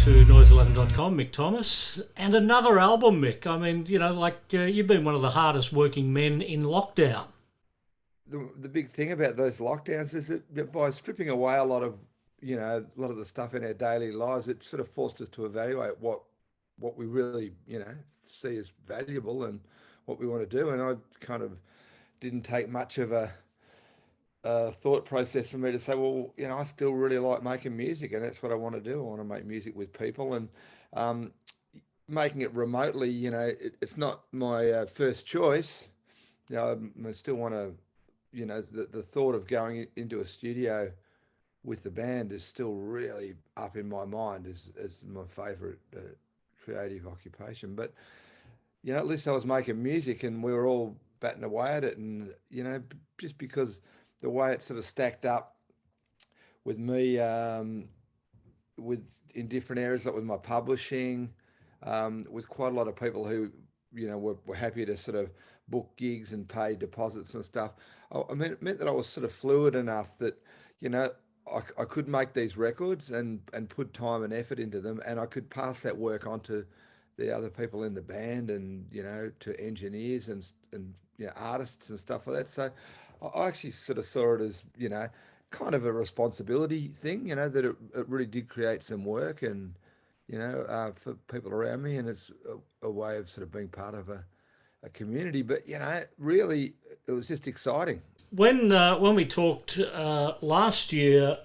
to noise11.com, Mick Thomas, and another album, Mick. I mean, you've been one of the hardest working men in lockdown. The big thing about those lockdowns is that by stripping away a lot of the stuff in our daily lives, it sort of forced us to evaluate what we really, see as valuable and what we want to do. And I kind of didn't take much of a thought process for me to say, well, I still really like making music, and that's what I want to do. I want to make music with people, and um, making it remotely, it's not my first choice. I still want to, the thought of going into a studio with the band is still really up in my mind as my favorite creative occupation. But, at least I was making music and we were all batting away at it. And, just because the way it sort of stacked up with me, with in different areas, like with my publishing, with quite a lot of people who, were happy to sort of book gigs and pay deposits and stuff. I mean, it meant that I was sort of fluid enough that, you know, I could make these records and put time and effort into them, and I could pass that work on to the other people in the band, and to engineers and artists and stuff like that. So I actually sort of saw it as kind of a responsibility thing, that it really did create some work, and for people around me, and it's a way of sort of being part of a community. But really, it was just exciting. When we talked last year,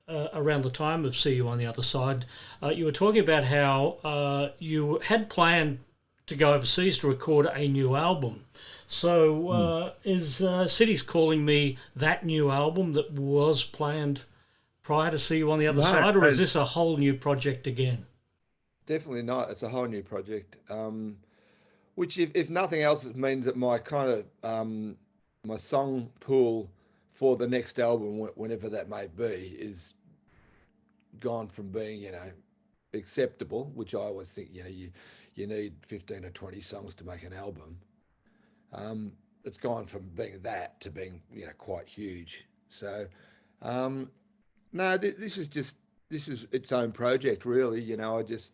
around the time of See You on the Other Side, you were talking about how you had planned to go overseas to record a new album. So is Cities Calling Me that new album that was planned prior to See You on the Other No, Side, or is this a whole new project again? definitely not. It's a whole new project. Which, if nothing else, it means that my kind of my song pool for the next album, whenever that may be, is gone from being acceptable, which I always think you need 15 or 20 songs to make an album. It's gone from being that to being quite huge. So no, this is its own project, really. I just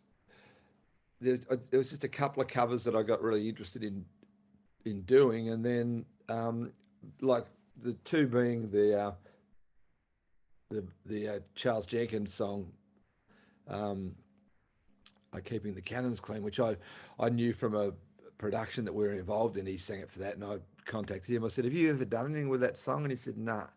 there was just a couple of covers that I got really interested in doing, and then like the two being the Charles Jenkins song, um, "Keeping the Cannons Clean," which I knew from a production that we were involved in. He sang it for that, and I contacted him. I said, "Have you ever done anything with that song?" And he said, "Nah,"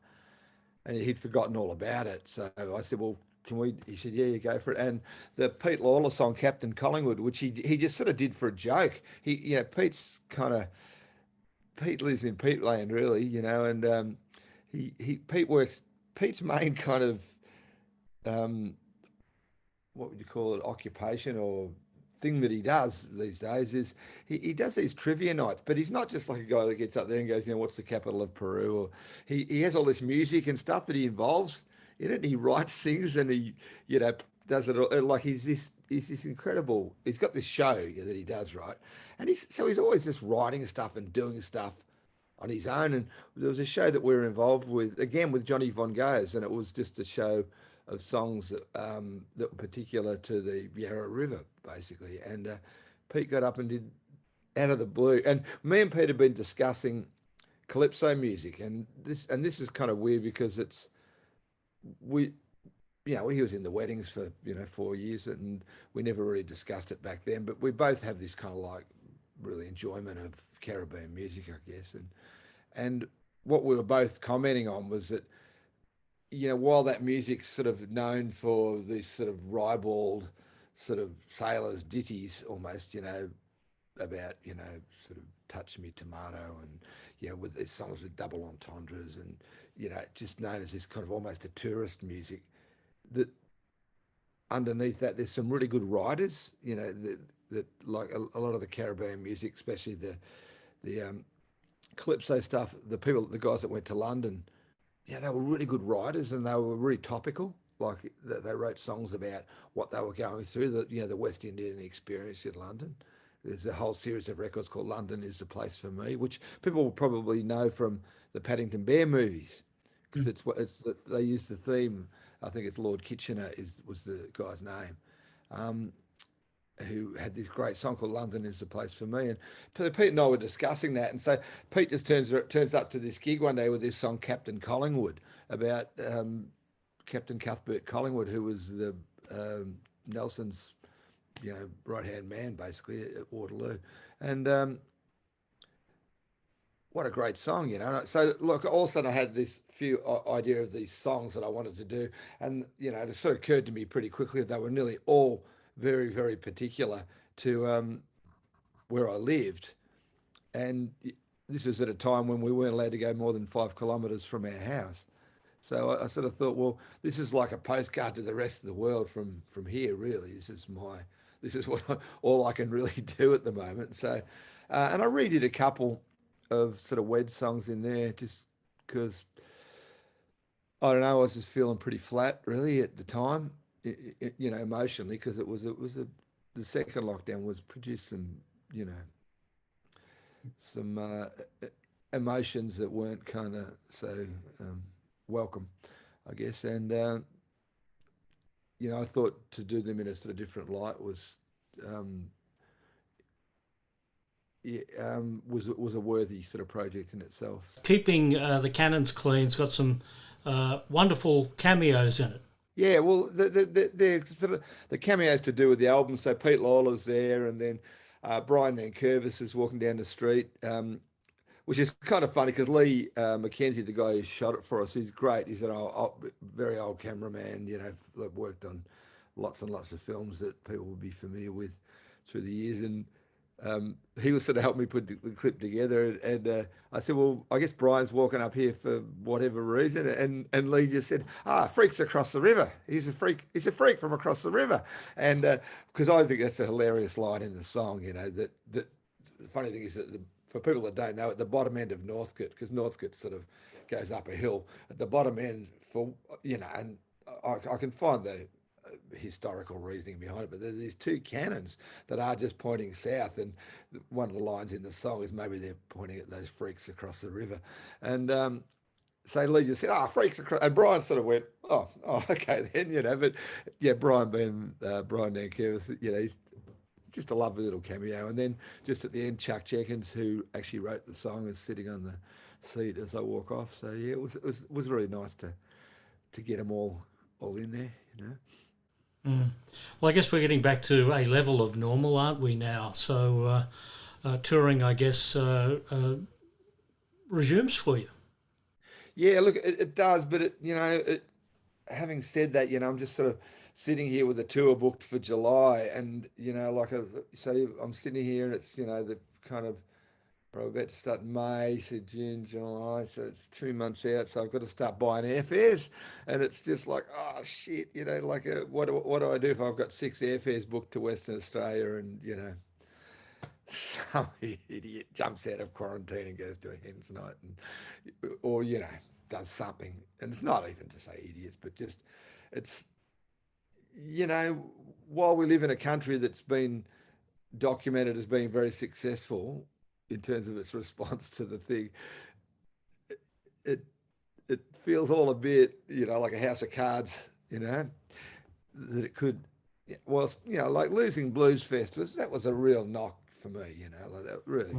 and he'd forgotten all about it. So I said, "Well, can we?" He said, "Yeah, you go for it." And the Pete Lawler song, "Captain Collingwood," which he just sort of did for a joke. Pete's kind of Pete lives in Pete land, really, and he Pete works. Pete's main kind of um, what would you call it, occupation or thing that he does these days is he does these trivia nights, but he's not just like a guy that gets up there and goes, what's the capital of Peru? Or he has all this music and stuff that he involves in it. And he writes things, and he, you know, does it like he's this incredible. He's got this show that he does, right? And he's always just writing stuff and doing stuff on his own. And there was a show that we were involved with again with Johnny Von Goes, and it was just a show of songs that were particular to the Yarra River, basically. And Pete got up and did out of the blue. And me and Pete have been discussing calypso music, and this is kind of weird because it's we. He was in the weddings for 4 years, and we never really discussed it back then. But we both have this kind of like really enjoyment of Caribbean music, I guess. And what we were both commenting on was that while that music's sort of known for these sort of ribald sort of sailors ditties almost, about, sort of touch me tomato, and, with these songs with double entendres, and, just known as this kind of almost a tourist music, that underneath that there's some really good writers, that like a lot of the Caribbean music, especially the calypso stuff, the guys that went to London, yeah, they were really good writers, and they were really topical. Like they wrote songs about what they were going through, the West Indian experience in London. There's a whole series of records called "London Is the Place for Me," which people will probably know from the Paddington Bear movies, because they use the theme. I think it's Lord Kitchener was the guy's name, who had this great song called "London Is the Place for Me," and Pete and I were discussing that, and so Pete just turns up to this gig one day with this song "Captain Collingwood" about Captain Cuthbert Collingwood, who was the Nelson's right hand man basically at Waterloo, and what a great song, So look, all of a sudden I had this few idea of these songs that I wanted to do, and it sort of occurred to me pretty quickly that they were nearly all very, very particular to where I lived, and this was at a time when we weren't allowed to go more than 5 kilometres from our house. So I sort of thought, well, this is like a postcard to the rest of the world from here. Really, this is all I can really do at the moment. So, and I redid a couple of sort of Wed songs in there just because I don't know, I was just feeling pretty flat really at the time, emotionally, because the second lockdown was produced some emotions that weren't kind of so welcome, I guess, and I thought to do them in a sort of different light was was a worthy sort of project in itself. Keeping the Cannons clean's got some wonderful cameos in it. Yeah, well, the sort of the cameos to do with the album. So Pete Lawler's there, and then Brian Nankervis is walking down the street, which is kind of funny because Lee McKenzie, the guy who shot it for us, he's great. He's an very old cameraman, worked on lots and lots of films that people will be familiar with through the years, and he was sort of helping me put the clip together, and I said, well, I guess Brian's walking up here for whatever reason, and Lee just said, freak's across the river. He's a freak from across the river, and because I think that's a hilarious line in the song. That the funny thing is that for people that don't know, at the bottom end of Northcote, because Northcote sort of goes up a hill, at the bottom end and I can find the historical reasoning behind it, but there's these two cannons that are just pointing south, and one of the lines in the song is maybe they're pointing at those freaks across the river, and so Lee just said, freaks across, and Brian sort of went, oh okay then, but yeah, Brian being Brian Nankervis, he's just a lovely little cameo. And then just at the end, Chuck Jenkins, who actually wrote the song, is sitting on the seat as I walk off. So yeah, it was really nice to get them all in there, Well, I guess we're getting back to a level of normal, aren't we now? So touring, I guess, resumes for you. Yeah, look, it does, but having said that, I'm just sort of sitting here with a tour booked for July, and so I'm sitting here, and it's the kind of probably about to start in May, so June, July, so it's 2 months out, so I've got to start buying airfares, and it's just like, oh shit, what do I do if I've got 6 airfares booked to Western Australia, and some idiot jumps out of quarantine and goes to a hen's night, or does something, and it's not even to say idiots, but just it's while we live in a country that's been documented as being very successful in terms of its response to the thing, it feels all a bit like a house of cards, that it could, well, like losing Blues Fest that was a real knock for me, like that really,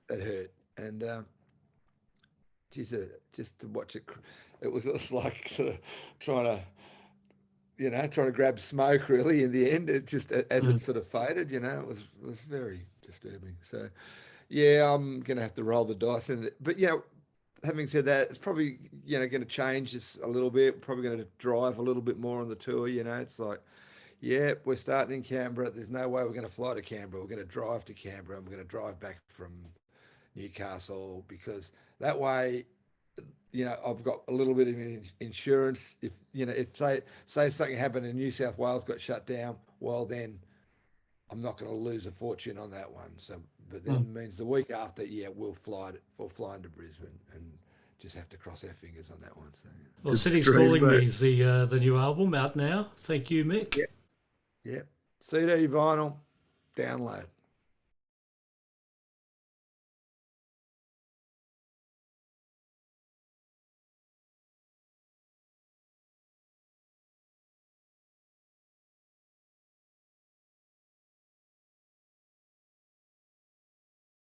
that hurt, and geez, just to watch it was just like sort of trying to grab smoke really in the end. It just, as it sort of faded, it was very disturbing. So yeah, I'm going to have to roll the dice in it. But, having said that, it's probably, going to change this a little bit. Probably going to drive a little bit more on the tour. It's like, yeah, we're starting in Canberra. There's no way we're going to fly to Canberra. We're going to drive to Canberra, and we're going to drive back from Newcastle, because that way, I've got a little bit of insurance. If say something happened and New South Wales got shut down, well, then I'm not going to lose a fortune on that one. So, but then it means the week after, we'll fly into Brisbane, and just have to cross our fingers on that one. So, well, City's Calling Me is the new album out now. Thank you, Mick. Yep. CD, vinyl, download.